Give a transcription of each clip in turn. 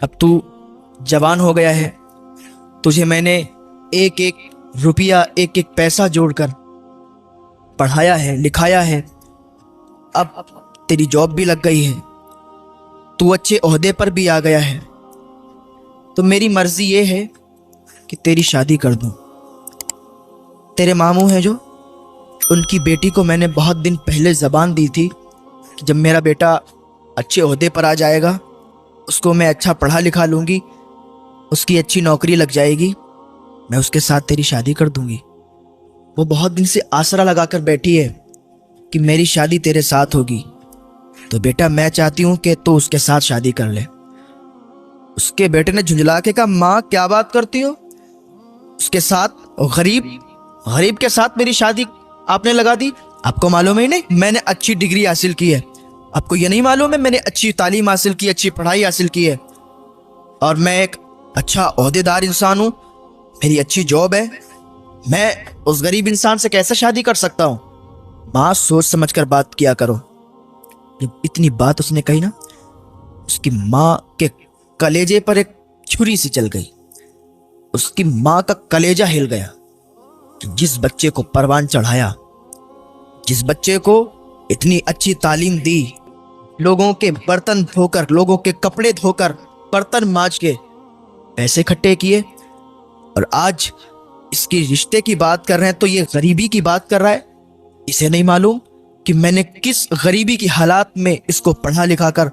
اب تو जवान हो गया है, तुझे मैंने एक एक रुपया एक एक पैसा जोड़कर पढ़ाया है, लिखाया है। अब तेरी जॉब भी लग गई है, तू अच्छे ओहदे पर भी आ गया है, तो मेरी मर्जी ये है कि तेरी शादी कर दूं। तेरे मामू हैं जो, उनकी बेटी को मैंने बहुत दिन पहले ज़बान दी थी कि जब मेरा बेटा अच्छे ओहदे पर आ जाएगा, उसको मैं अच्छा पढ़ा लिखा लूँगी, उसकी अच्छी नौकरी लग जाएगी, मैं उसके साथ तेरी शादी कर दूंगी। वो बहुत दिन से आसरा लगाकर बैठी है कि मेरी शादी तेरे साथ होगी, तो बेटा मैं चाहती हूँ कि तू उसके साथ शादी कर ले। उसके बेटे ने झुंझला के कहा, माँ क्या बात करती हो, उसके साथ, गरीब के साथ मेरी शादी आपने लगा दी? आपको मालूम ही नहीं मैंने अच्छी डिग्री हासिल की है? आपको ये नहीं मालूम है मैंने अच्छी तालीम हासिल की, अच्छी पढ़ाई हासिल की है, और मैं एक अच्छा ओहदेदार इंसान हूँ, मेरी अच्छी जॉब है, मैं उस गरीब इंसान से कैसे शादी कर सकता हूँ? माँ सोच समझ कर बात किया करो। जब इतनी बात उसने कही ना, उसकी माँ के कलेजे पर एक छुरी सी चल गई। उसकी माँ का कलेजा हिल गया कि जिस बच्चे को परवान चढ़ाया, जिस बच्चे को इतनी अच्छी तालीम दी, लोगों के बर्तन धोकर, लोगों के कपड़े धोकर, बर्तन मांज के पैसे इकट्ठे किए, और आज इसकी रिश्ते की बात कर रहे हैं तो ये गरीबी की बात कर रहा है। इसे नहीं मालूम कि मैंने किस गरीबी की हालात में इसको पढ़ा लिखा कर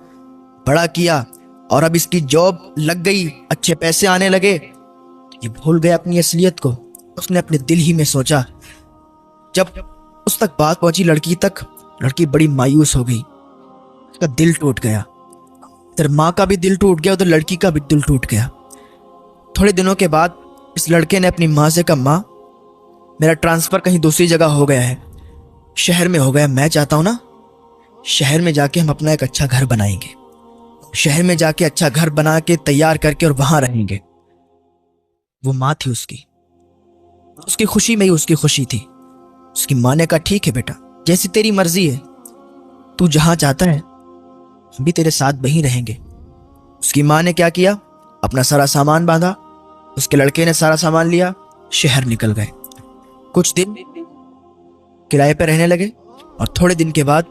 बड़ा किया, और अब इसकी जॉब लग गई, अच्छे पैसे आने लगे, ये भूल गया अपनी असलियत को। उसने अपने दिल ही में सोचा। जब उस तक बात पहुंची लड़की तक, लड़की बड़ी मायूस हो गई, उसका दिल टूट गया। इधर माँ का भी दिल टूट गया, उधर लड़की का भी दिल टूट गया। थोड़े दिनों के बाद इस लड़के ने अपनी माँ से कहा, माँ मेरा ट्रांसफ़र कहीं दूसरी जगह हो गया है, शहर में हो गया, मैं चाहता हूँ ना शहर में जाके हम अपना एक अच्छा घर बनाएंगे, शहर में जाके अच्छा घर बना के तैयार करके और वहाँ रहेंगे। वो माँ थी उसकी खुशी में ही उसकी खुशी थी। उसकी माँ ने कहा, ठीक है बेटा, जैसी तेरी मर्जी है, तू जहाँ चाहता है हम भी तेरे साथ वहीं रहेंगे। उसकी माँ ने क्या किया, अपना सारा सामान बांधा, उसके लड़के ने सारा सामान लिया, शहर निकल गए। कुछ दिन किराए पर रहने लगे, और थोड़े दिन के बाद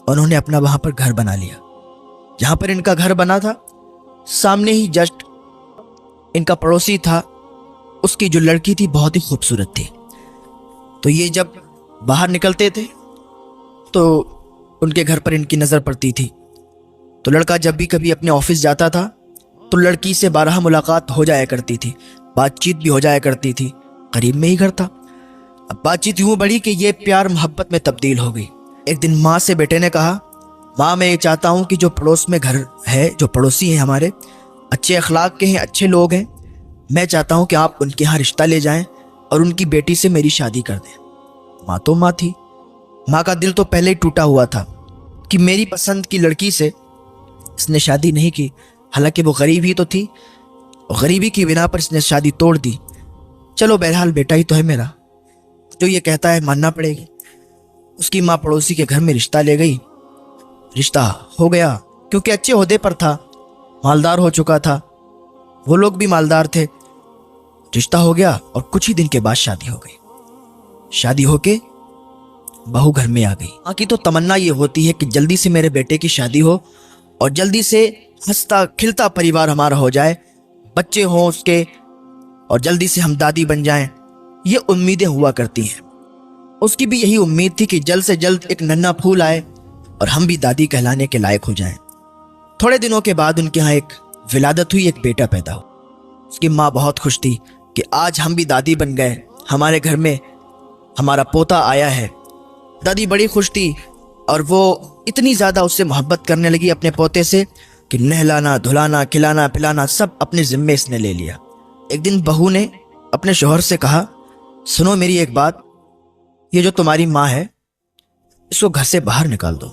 उन्होंने अपना वहां पर घर बना लिया। जहां पर इनका घर बना था, सामने ही जस्ट इनका पड़ोसी था, उसकी जो लड़की थी बहुत ही खूबसूरत थी। तो ये जब बाहर निकलते थे तो उनके घर पर इनकी नज़र पड़ती थी। तो लड़का जब भी कभी अपने ऑफिस जाता था तो लड़की से बारहा मुलाकात हो जाया करती थी, बातचीत भी हो जाया करती थी। करीब में ही घर था। अब बातचीत यूं बढ़ी कि ये प्यार मोहब्बत में तब्दील हो गई। एक दिन माँ से बेटे ने कहा, माँ मैं ये चाहता हूँ कि जो पड़ोस में घर है, जो पड़ोसी हैं हमारे, अच्छे अखलाक के हैं, अच्छे लोग हैं, मैं चाहता हूँ कि आप उनके यहाँ रिश्ता ले जाएं और उनकी बेटी से मेरी शादी कर दें। माँ तो माँ थी, माँ का दिल तो पहले ही टूटा हुआ था कि मेरी पसंद की लड़की से इसने शादी नहीं की। हालांकि वो गरीब ही तो थी, और गरीबी की बिना पर इसने शादी तोड़ दी। चलो बहरहाल बेटा ही तो है मेरा, जो ये कहता है मानना पड़ेगी। उसकी माँ पड़ोसी के घर में रिश्ता ले गई। रिश्ता हो गया, क्योंकि अच्छे ओहदे पर था, मालदार हो चुका था, वो लोग भी मालदार थे। रिश्ता हो गया और कुछ ही दिन के बाद शादी हो गई। शादी होके बहू घर में आ गई। माँ की तो तमन्ना ये होती है कि जल्दी से मेरे बेटे की शादी हो और जल्दी से हंसता खिलता परिवार हमारा हो जाए, बच्चे हों उसके, और जल्दी से हम दादी बन जाएं। ये उम्मीदें हुआ करती हैं। उसकी भी यही उम्मीद थी कि जल्द से जल्द एक नन्हा फूल आए और हम भी दादी कहलाने के लायक हो जाएं। थोड़े दिनों के बाद उनके यहाँ एक विलादत हुई, एक बेटा पैदा हुआ। उसकी माँ बहुत खुश थी कि आज हम भी दादी बन गए, हमारे घर में हमारा पोता आया है। दादी बड़ी खुश थी और वो इतनी ज़्यादा उससे मोहब्बत करने लगी अपने पोते से कि नहलाना, धुलाना, खिलाना, पिलाना सब अपने ज़िम्मे इसने ले लिया। एक दिन बहू ने अपने शौहर से कहा, सुनो मेरी एक बात, ये जो तुम्हारी माँ है इसको घर से बाहर निकाल दो।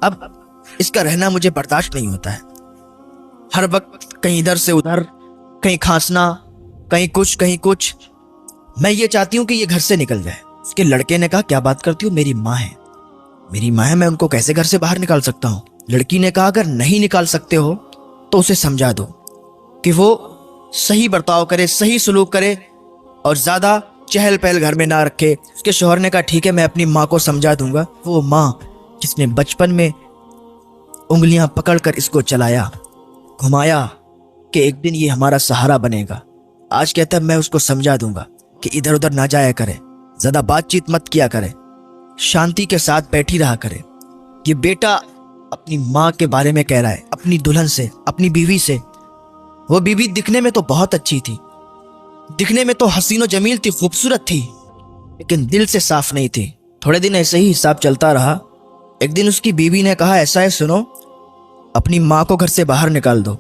अब इसका रहना मुझे बर्दाश्त नहीं होता है। हर वक्त कहीं इधर से उधर, कहीं खांसना, कहीं कुछ। मैं ये चाहती हूँ कि ये घर से निकल जाए। उसके लड़के ने कहा, क्या बात करती हो, मेरी माँ है, मेरी माँ है, मैं उनको कैसे घर से बाहर निकाल सकता हूँ। लड़की ने कहा, अगर नहीं निकाल सकते हो तो उसे समझा दो कि वो सही बर्ताव करे, सही सलूक करे और ज़्यादा चहल पहल घर में ना रखे। उसके शौहर ने कहा ठीक है, मैं अपनी माँ को समझा दूंगा। वो माँ जिसने बचपन में उंगलियां पकड़कर इसको चलाया, घुमाया कि एक दिन ये हमारा सहारा बनेगा, आज कहता है मैं उसको समझा दूंगा कि इधर उधर ना जाया करे, ज़्यादा बातचीत मत किया करे, शांति के साथ बैठी रहा करे। ये बेटा अपनी माँ के बारे में कह रहा है, अपनी दुल्हन से, अपनी बीवी से। वो बीवी दिखने में तो बहुत अच्छी थी, दिखने में तो हसीनो जमील थी, खूबसूरत थी, लेकिन दिल से साफ नहीं थी। थोड़े दिन ऐसे ही हिसाब चलता रहा। एक दिन उसकी बीवी ने कहा ऐसा है सुनो, अपनी माँ को घर से बाहर निकाल दो,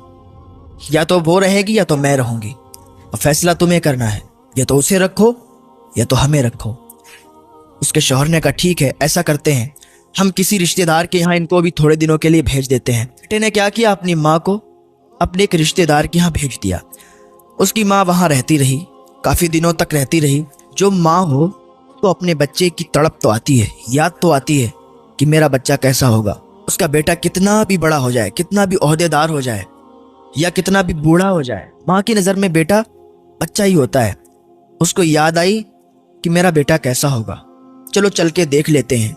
या तो वो रहेगी या तो मैं रहूंगी, और फैसला तुम्हें करना है, या तो उसे रखो या तो हमें रखो। उसके शौहर ने कहा ठीक है, ऐसा करते हैं, हम किसी रिश्तेदार के यहाँ इनको भी थोड़े दिनों के लिए भेज देते हैं। बेटे ने क्या किया, अपनी माँ को अपने एक रिश्तेदार के यहाँ भेज दिया। उसकी माँ वहाँ रहती रही, काफ़ी दिनों तक रहती रही। जो माँ हो तो अपने बच्चे की तड़प तो आती है, याद तो आती है कि मेरा बच्चा कैसा होगा। उसका बेटा कितना भी बड़ा हो जाए, कितना भी ओहदेदार हो जाए, या कितना भी बूढ़ा हो जाए, माँ की नज़र में बेटा बच्चा ही होता है। उसको याद आई कि मेरा बेटा कैसा होगा, चलो चल के देख लेते हैं।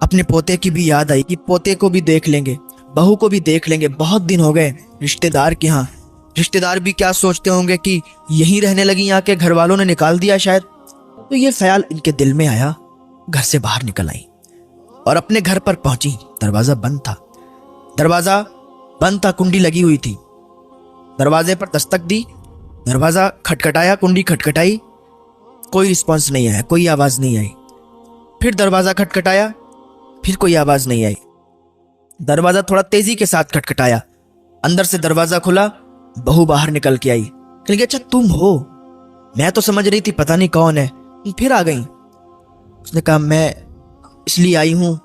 अपने पोते की भी याद आई कि पोते को भी देख लेंगे, बहू को भी देख लेंगे, बहुत दिन हो गए रिश्तेदार के यहाँ। रिश्तेदार भी क्या सोचते होंगे कि यहीं रहने लगी, यहाँ के घर वालों ने निकाल दिया शायद। तो ये ख्याल इनके दिल में आया, घर से बाहर निकल आई और अपने घर पर पहुंची। दरवाज़ा बंद था, दरवाज़ा बंद था, कुंडी लगी हुई थी। दरवाजे पर दस्तक दी, दरवाज़ा खटखटाया, कुंडी खटखटाई, कोई रिस्पॉन्स नहीं आया, कोई आवाज़ नहीं आई। फिर दरवाज़ा खटखटाया, फिर कोई आवाज़ नहीं आई। दरवाज़ा थोड़ा तेज़ी के साथ खटखटाया, अंदर से दरवाज़ा खुला, बहू बाहर निकल के आई। कह अच्छा तुम हो, मैं तो समझ रही थी पता नहीं कौन है, फिर आ गई। उसने कहा मैं इसलिए आई हूँ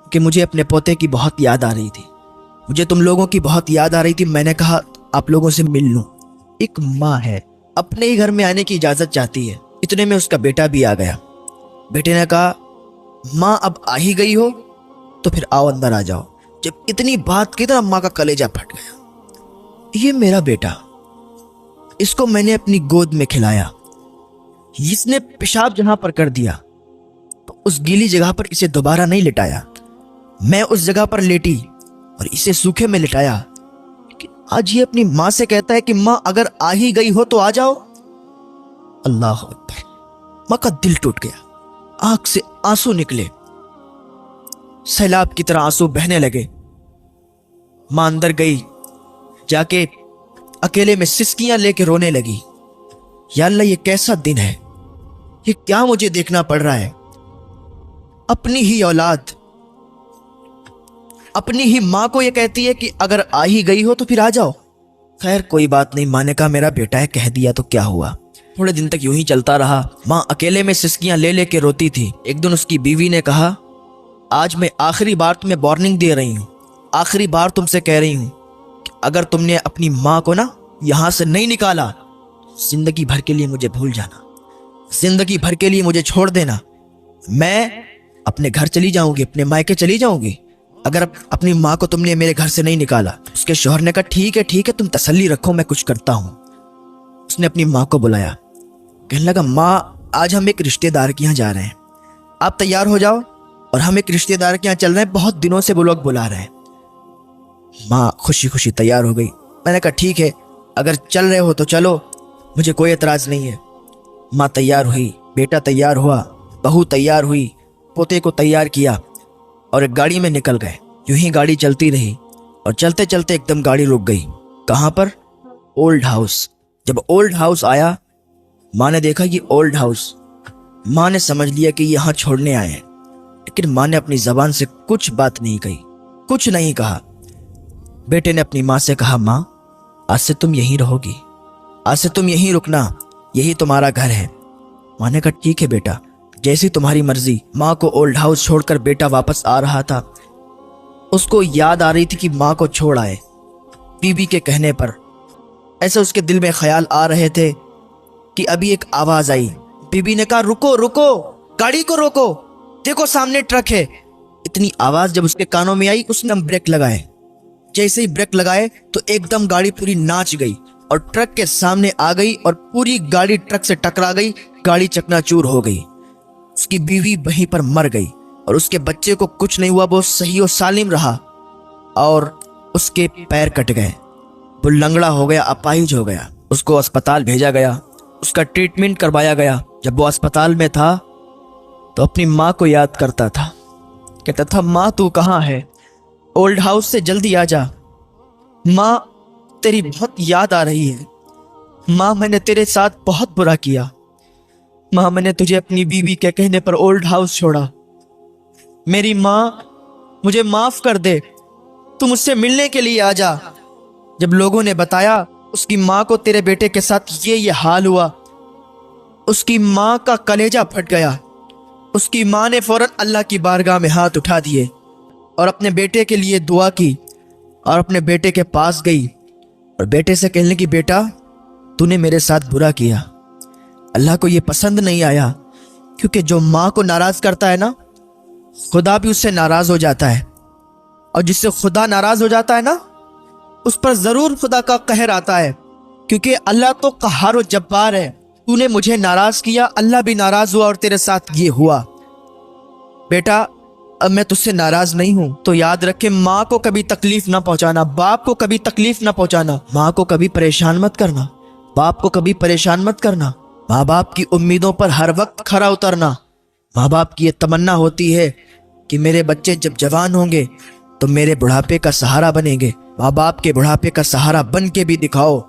कि मुझे अपने पोते की बहुत याद आ रही थी, मुझे तुम लोगों की बहुत याद आ रही थी, मैंने कहा आप लोगों से मिल लूँ। एक माँ है, अपने ही घर में आने की इजाज़त चाहती है। इतने में उसका बेटा भी आ गया। बेटे ने कहा माँ अब आ ही गई हो तो फिर आओ अंदर आ जाओ। जब इतनी बात की तो अम्मा का कलेजा फट गया। ये मेरा बेटा, इसको मैंने अपनी गोद में खिलाया, इसने पेशाब जहां पर कर दिया तो उस गीली जगह पर इसे दोबारा नहीं लिटाया, मैं उस जगह पर लेटी और इसे सूखे में लिटाया। लेकिन आज ये अपनी माँ से कहता है कि माँ अगर आ ही गई हो तो आ जाओ। अल्लाह अकबर। माँ का दिल टूट गया, आंख से आंसू निकले, सैलाब की तरह आंसू बहने लगे। माँ अंदर गई, जाके अकेले में सिसकियां लेके रोने लगी। या अल्लाह ये कैसा दिन है, ये क्या मुझे देखना पड़ रहा है। अपनी ही औलाद अपनी ही माँ को ये कहती है कि अगर आ ही गई हो तो फिर आ जाओ। खैर कोई बात नहीं, माँ ने कहा मेरा बेटा है, कह दिया तो क्या हुआ। थोड़े दिन तक यूं ही चलता रहा। माँ अकेले में सिसकियां ले लेके रोती थी। एक दिन उसकी बीवी ने कहा आज मैं आखिरी बार तुम्हें वार्निंग दे रही हूँ, आखिरी बार तुमसे कह रही हूँ कि अगर तुमने अपनी माँ को ना यहाँ से नहीं निकाला, जिंदगी भर के लिए मुझे भूल जाना, जिंदगी भर के लिए मुझे छोड़ देना। मैं अपने घर चली जाऊंगी, अपने मायके चली जाऊंगी, अगर अपनी माँ को तुमने मेरे घर से नहीं निकाला। उसके शौहर ने कहा ठीक है तुम तसल्ली रखो, मैं कुछ करता हूँ। उसने अपनी माँ को बुलाया, कहने लगा माँ आज हम एक रिश्तेदार के यहाँ जा रहे हैं, आप तैयार हो जाओ और हम एक रिश्तेदार के यहाँ चल रहे हैं, बहुत दिनों से वो लोग बुला रहे हैं। माँ खुशी खुशी तैयार हो गई। मैंने कहा ठीक है, अगर चल रहे हो तो चलो, मुझे कोई एतराज नहीं है। माँ तैयार हुई, बेटा तैयार हुआ, बहू तैयार हुई, पोते को तैयार किया और एक गाड़ी में निकल गए। यूं ही गाड़ी चलती रही और चलते चलते एकदम गाड़ी रुक गई। कहाँ पर? Old house. जब ओल्ड हाउस आया, माँ ने देखा ये ओल्ड हाउस। माँ ने समझ लिया कि यहाँ छोड़ने आए हैं, लेकिन माँ ने अपनी जबान से कुछ बात नहीं कही, कुछ नहीं कहा। बेटे ने अपनी माँ से कहा माँ आज से तुम यहीं रहोगी, आज से तुम यहीं रुकना, यही तुम्हारा घर है। माँ ने कहा ठीक है बेटा, जैसी तुम्हारी मर्जी। माँ को ओल्ड हाउस छोड़कर बेटा वापस आ रहा था। उसको याद आ रही थी कि माँ को छोड़ आए बीबी के कहने पर। ऐसे उसके दिल में ख्याल आ रहे थे कि अभी एक आवाज आई। बीबी ने कहा रुको रुको, गाड़ी को रोको, देखो सामने ट्रक है। इतनी आवाज जब उसके कानों में आई, उसने ब्रेक लगाए। जैसे ही ब्रेक लगाए तो एकदम गाड़ी पूरी नाच गई और ट्रक के सामने आ गई और पूरी गाड़ी ट्रक से टकरा गई। गाड़ी चकनाचूर हो गई। उसकी बीवी वहीं पर मर गई और उसके बच्चे को कुछ नहीं हुआ, वो सही और सालिम रहा। और उसके पैर कट गए, वो लंगड़ा हो गया, अपाहिज हो गया। उसको अस्पताल भेजा गया, उसका ट्रीटमेंट करवाया गया। जब वो अस्पताल में था तो अपनी माँ को याद करता था, कहता था, माँ तू कहाँ है? ओल्ड हाउस से जल्दी आ जा। माँ तेरी बहुत याद आ रही है। माँ मैंने तेरे साथ बहुत बुरा किया। माँ मैंने तुझे अपनी बीवी के कहने पर ओल्ड हाउस छोड़ा। मेरी माँ मुझे माफ कर दे, तू मुझसे मिलने के लिए आ जा। जब लोगों ने बताया उसकी माँ को तेरे बेटे के साथ ये हाल हुआ, उसकी माँ का कलेजा फट गया। उसकी माँ ने फौरन अल्लाह की बारगाह में हाथ उठा दिए और अपने बेटे के लिए दुआ की और अपने बेटे के पास गई और बेटे से कहने की, बेटा तूने मेरे साथ बुरा किया, अल्लाह को ये पसंद नहीं आया। क्योंकि जो माँ को नाराज करता है ना, खुदा भी उससे नाराज हो जाता है, और जिससे खुदा नाराज हो जाता है ना, उस पर जरूर खुदा का कहर आता है। क्योंकि अल्लाह तो कहार व जब्बार है। तूने मुझे नाराज किया, अल्लाह भी नाराज हुआ और तेरे साथ ये हुआ। बेटा अब मैं तुझसे नाराज नहीं हूं, तो याद रखे, माँ को कभी तकलीफ ना पहुंचाना, बाप को कभी तकलीफ ना पहुंचाना, माँ को कभी परेशान मत करना, बाप को कभी परेशान मत करना। माँ बाप की उम्मीदों पर हर वक्त खरा उतरना। माँ बाप की ये तमन्ना होती है कि मेरे बच्चे जब जवान होंगे तो मेरे बुढ़ापे का सहारा बनेंगे। माँ बाप के बुढ़ापे का सहारा बन के भी दिखाओ।